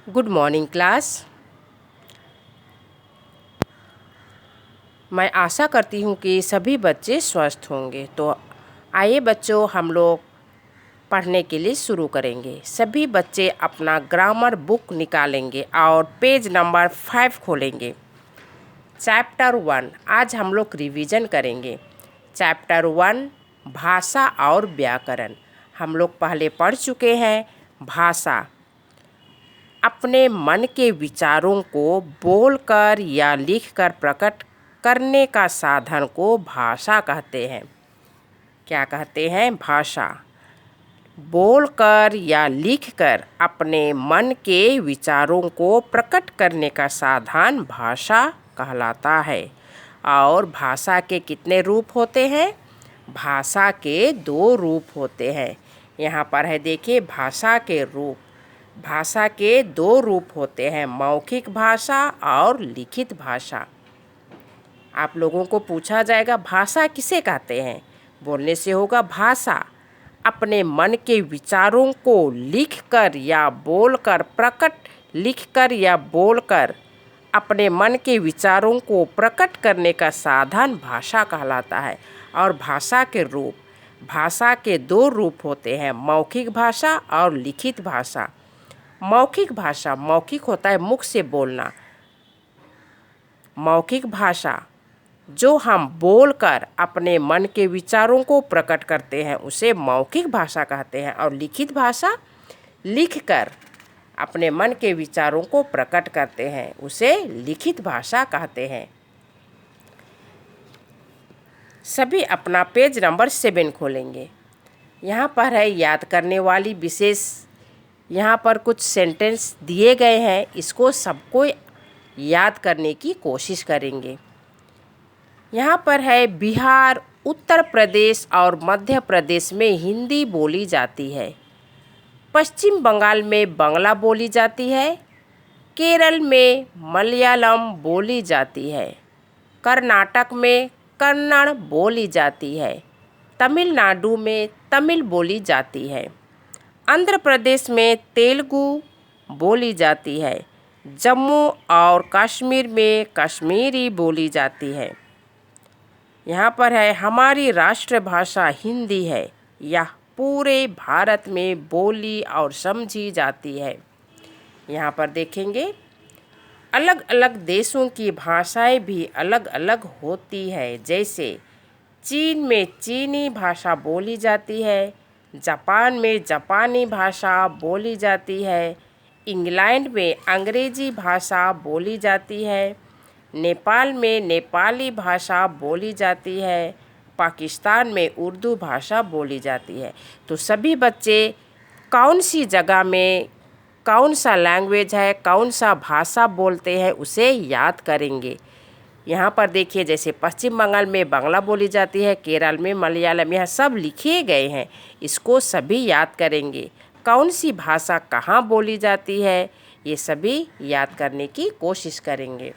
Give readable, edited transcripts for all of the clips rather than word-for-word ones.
Good morning class. मैं आशा करती हूँ कि सभी बच्चे स्वस्थ होंगे। तो आइए बच्चों, हम लोग पढ़ने के लिए शुरू करेंगे। सभी बच्चे अपना ग्रामर बुक निकालेंगे और पेज नंबर 5 खोलेंगे। चैप्टर 1 आज हम लोग रिवीजन करेंगे। चैप्टर 1 भाषा और व्याकरण हम लोग पहले पढ़ चुके हैं। भाषा अपने मन के विचारों को बोलकर या लिखकर प्रकट करने का साधन को भाषा कहते हैं। क्या कहते हैं? भाषा। बोलकर या लिखकर अपने मन के विचारों को प्रकट करने का साधन भाषा कहलाता है। और भाषा के कितने रूप होते हैं? भाषा के 2 रूप होते हैं। यहाँ पर है, देखिए, भाषा के रूप। भाषा के 2 रूप होते हैं, मौखिक भाषा और लिखित भाषा। आप लोगों को पूछा जाएगा भाषा किसे कहते हैं? बोलने से होगा भाषा अपने मन के विचारों को लिखकर या बोलकर लिखकर या बोलकर अपने मन के विचारों को प्रकट करने का साधन भाषा कहलाता है। और भाषा के रूप, भाषा के 2 रूप होते हैं, मौखिक भाषा और लिखित भाषा। मौखिक भाषा, मौखिक होता है मुख से बोलना। मौखिक भाषा जो हम बोलकर अपने मन के विचारों को प्रकट करते हैं उसे मौखिक भाषा कहते हैं। और लिखित भाषा लिखकर अपने मन के विचारों को प्रकट करते हैं उसे लिखित भाषा कहते हैं। सभी अपना पेज नंबर 7 खोलेंगे। यहाँ पर है याद करने वाली विशेष, यहाँ पर कुछ सेंटेंस दिए गए हैं, इसको सबको याद करने की कोशिश करेंगे। यहाँ पर है बिहार, उत्तर प्रदेश और मध्य प्रदेश में हिंदी बोली जाती है। पश्चिम बंगाल में बांग्ला बोली जाती है। केरल में मलयालम बोली जाती है। कर्नाटक में कन्नड़ बोली जाती है। तमिलनाडु में तमिल बोली जाती है। आंध्र प्रदेश में तेलुगु बोली जाती है। जम्मू और कश्मीर में कश्मीरी बोली जाती है। यहाँ पर है हमारी राष्ट्रभाषा हिंदी है। यह पूरे भारत में बोली और समझी जाती है। यहाँ पर देखेंगे अलग अलग देशों की भाषाएं भी अलग अलग होती है। जैसे चीन में चीनी भाषा बोली जाती है, जापान में जापानी भाषा बोली जाती है, इंग्लैंड में अंग्रेजी भाषा बोली जाती है, नेपाल में नेपाली भाषा बोली जाती है, पाकिस्तान में उर्दू भाषा बोली जाती है। तो सभी बच्चे कौन सी जगह में कौन सा लैंग्वेज है, कौन सा भाषा बोलते हैं उसे याद करेंगे। यहाँ पर देखिए, जैसे पश्चिम बंगाल में बांग्ला बोली जाती है, केरल में मलयालम, यह सब लिखे गए हैं, इसको सभी याद करेंगे। कौन सी भाषा कहाँ बोली जाती है ये सभी याद करने की कोशिश करेंगे।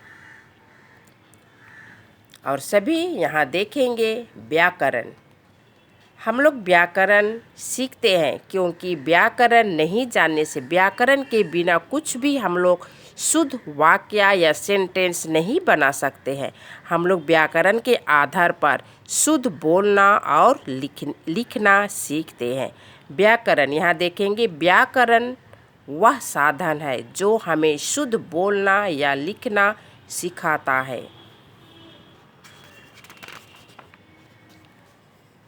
और सभी यहाँ देखेंगे व्याकरण। हम लोग व्याकरण सीखते हैं क्योंकि व्याकरण नहीं जानने से, व्याकरण के बिना कुछ भी हम लोग शुद्ध वाक्य या सेंटेंस नहीं बना सकते हैं। हम लोग व्याकरण के आधार पर शुद्ध बोलना और लिखना सीखते हैं। व्याकरण, यहाँ देखेंगे व्याकरण वह साधन है जो हमें शुद्ध बोलना या लिखना सिखाता है।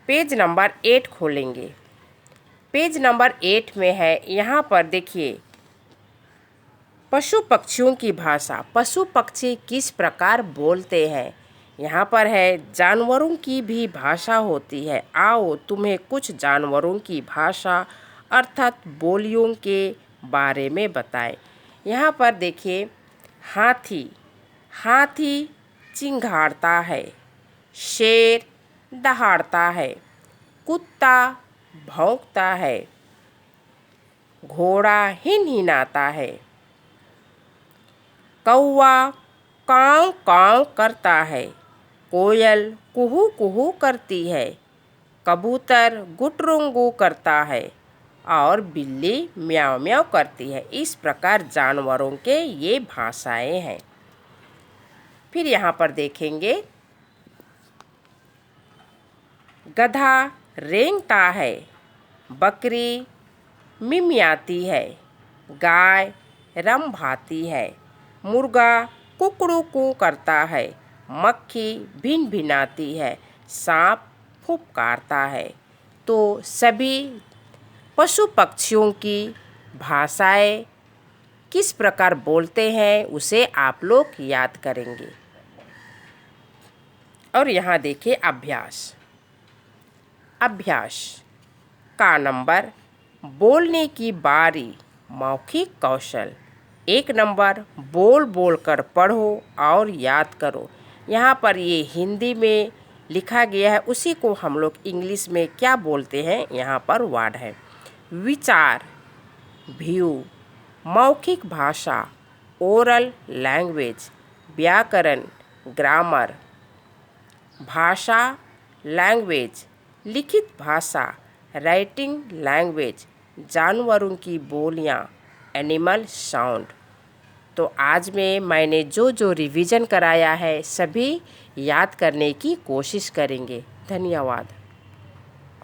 पेज नंबर 8 खोलेंगे। पेज नंबर 8 में है, यहाँ पर देखिए पशु पक्षियों की भाषा। पशु पक्षी किस प्रकार बोलते हैं। यहाँ पर है जानवरों की भी भाषा होती है। आओ तुम्हें कुछ जानवरों की भाषा अर्थात बोलियों के बारे में बताएं। यहाँ पर देखिए हाथी, हाथी चिंघाड़ता है। शेर दहाड़ता है। कुत्ता भौंकता है। घोड़ा हिनहिनाता है। कौवा काँव काँव करता है। कोयल कुहू कुहू करती है। कबूतर गुटरुंगू करता है। और बिल्ली म्याऊं म्याऊं करती है। इस प्रकार जानवरों के ये भाषाएं हैं। फिर यहाँ पर देखेंगे, गधा रेंगता है, बकरी मिमियाती है, गाय रंभाती है, मुर्गा कुकड़ू कू करता है, मक्खी भिन भिनाती है, सांप फुफकारता है। तो सभी पशु पक्षियों की भाषाएं किस प्रकार बोलते हैं उसे आप लोग याद करेंगे। और यहाँ देखिए अभ्यास। अभ्यास का नंबर, बोलने की बारी, मौखिक कौशल। 1 नंबर, बोल बोल कर पढ़ो और याद करो। यहाँ पर ये हिंदी में लिखा गया है, उसी को हम लोग इंग्लिश में क्या बोलते हैं, यहाँ पर वर्ड है। विचार, व्यू। मौखिक भाषा, ओरल लैंग्वेज। व्याकरण, ग्रामर। भाषा, लैंग्वेज। लिखित भाषा, राइटिंग लैंग्वेज। जानवरों की बोलियां, एनिमल साउंड। तो आज में मैंने जो रिवीजन कराया है सभी याद करने की कोशिश करेंगे। धन्यवाद।